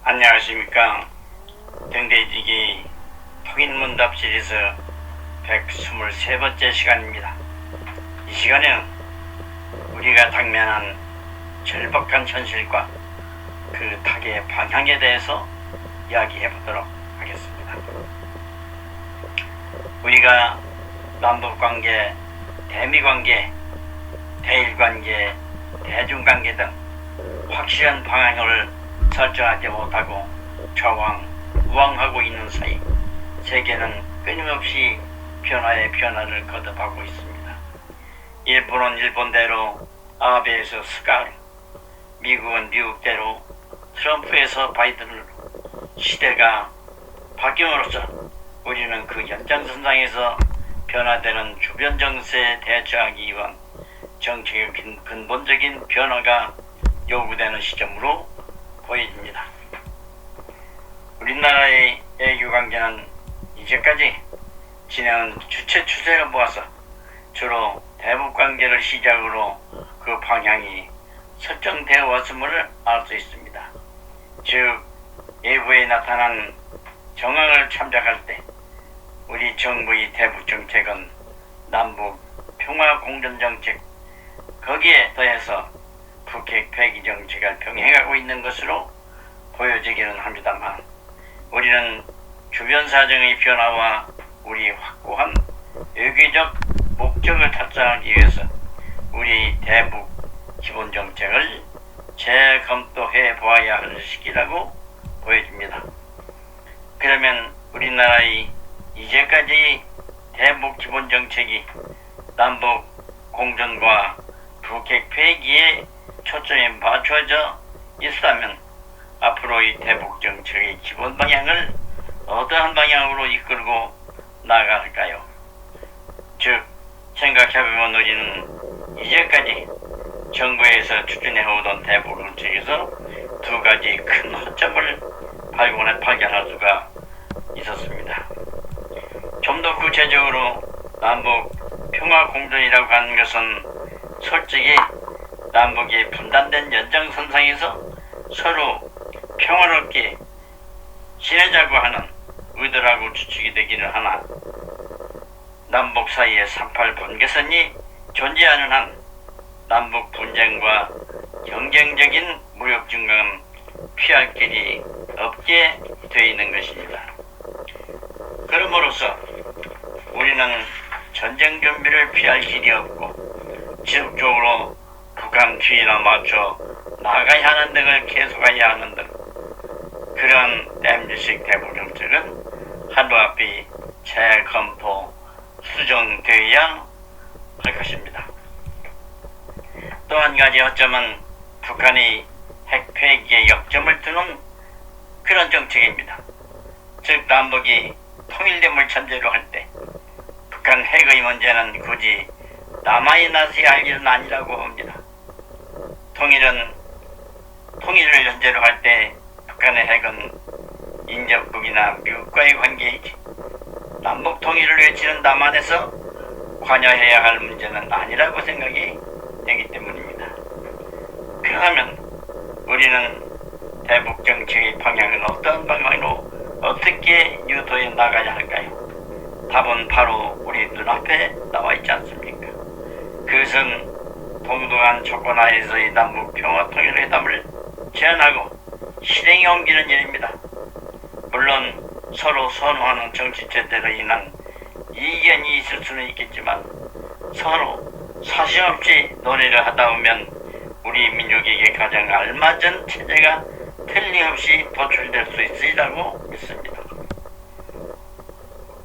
안녕하십니까. 등대지기 통일문답 시리즈 123번째 시간입니다. 이 시간에는 우리가 당면한 절박한 현실과 그 타개의 방향에 대해서 이야기해 보도록 하겠습니다. 우리가 남북관계, 대미관계, 대일관계, 대중관계 등 확실한 방향을 설정하지 못하고 좌왕우왕하고 있는 사이 세계는 끊임없이 변화에 변화를 거듭하고 있습니다. 일본은 일본대로 아베에서 스가로, 미국은 미국대로 트럼프에서 바이든으로 시대가 바뀜으로써 우리는 그 연장선상에서 변화되는 주변 정세에 대처하기 위한 정책의 근본적인 변화가 요구되는 시점으로 보여집니다. 우리나라의 외교관계는 이제까지 진행한 주체 추세를 보아서 주로 대북관계를 시작으로 그 방향이 설정되어 왔음을 알 수 있습니다. 즉, 외부에 나타난 정황을 참작할 때 우리 정부의 대북정책은 남북 평화공존정책, 거기에 더해서 북핵 폐기 정책을 병행하고 있는 것으로 보여지기는 합니다만, 우리는 주변 사정의 변화와 우리 확고한 외교적 목적을 달성하기 위해서 우리 대북 기본정책을 재검토해 보아야 할 시기라고 보여집니다. 그러면 우리나라의 이제까지 대북 기본정책이 남북 공존과 북핵 폐기에 초점이 맞춰져 있다면 앞으로의 대북 정책의 기본 방향을 어떠한 방향으로 이끌고 나갈까요? 즉, 생각해보면 우리는 이제까지 정부에서 추진해오던 대북 정책에서 두 가지 큰 허점을 발견할 수가 있었습니다. 좀 더 구체적으로 남북 평화 공존이라고 하는 것은 솔직히 남북이 분단된 연장선상에서 서로 평화롭게 지내자고 하는 의도라고 추측이 되기는 하나, 남북 사이에 3.8 분계선이 존재하는 한 남북 분쟁과 경쟁적인 무역 증강은 피할 길이 없게 되어 있는 것입니다. 그럼으로써 우리는 전쟁 준비를 피할 길이 없고 지속적으로 북한 뒤에 맞춰 나가야 하는 등을 계속해야 하는 등 그런 MZ식 대북 정책은 하루앞이 재검토, 수정되어야 할 것입니다. 또 한 가지 허점은 북한이 핵 폐기에 역점을 두는 그런 정책입니다. 즉, 남북이 통일됨을 전제로 할 때 북한 핵의 문제는 굳이 남한이 나서야 할 일은 아니라고 봅니다. 통일을 전제로 할 때 북한의 핵은 인접국이나 미국과의 관계이지 남북 통일을 외치는 남한에서 관여해야 할 문제는 아니라고 생각이 되기 때문입니다. 그렇다면 우리는 대북 정책의 방향은 어떤 방향으로 어떻게 유도해 나가야 할까요? 답은 바로 우리 눈앞에 나와 있지 않습니까? 그것은 동등한 조건 하에서의 남북 평화 통일 회담을 제안하고 실행에 옮기는 일입니다. 물론 서로 선호하는 정치 제도로 인한 이견이 있을 수는 있겠지만 서로 사심없이 논의를 하다 보면 우리 민족에게 가장 알맞은 체제가 틀림없이 도출될 수 있으리라고 믿습니다.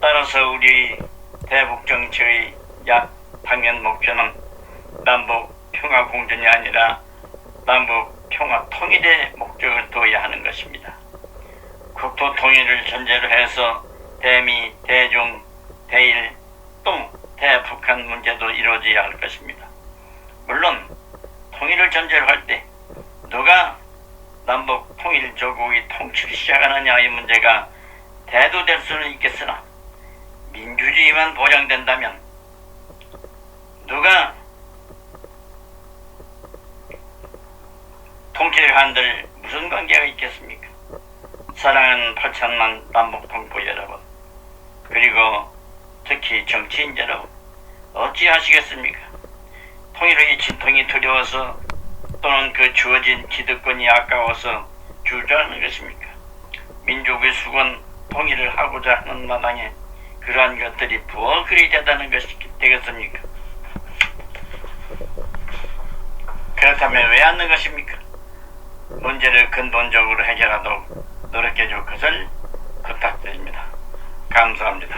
따라서 우리 대북 정책의 당연 목표는 남북 평화 공존이 아니라 남북 평화 통일의 목적을 두어야 하는 것입니다. 국토 통일을 전제로 해서 대미, 대중, 대일 또 대북한 문제도 이루어져야 할 것입니다. 물론 통일을 전제로 할 때 누가 남북 통일 조국의 통치를 시작하느냐의 문제가 대두될 수는 있겠으나 민주주의만 보장된다면 누가 통치를 한들 무슨 관계가 있겠습니까? 사랑하는 8천만 남북 동포 여러분, 그리고 특히 정치인 여러분, 어찌하시겠습니까? 통일의 진통이 두려워서 또는 그 주어진 기득권이 아까워서 주저하는 것입니까? 민족의 수건 통일을 하고자 하는 마당에 그러한 것들이 부어 그리자다는 것이 되겠습니까? 그렇다면 왜 않는 것입니까? 문제를 근본적으로 해결하도록 노력해 줄 것을 부탁드립니다. 감사합니다.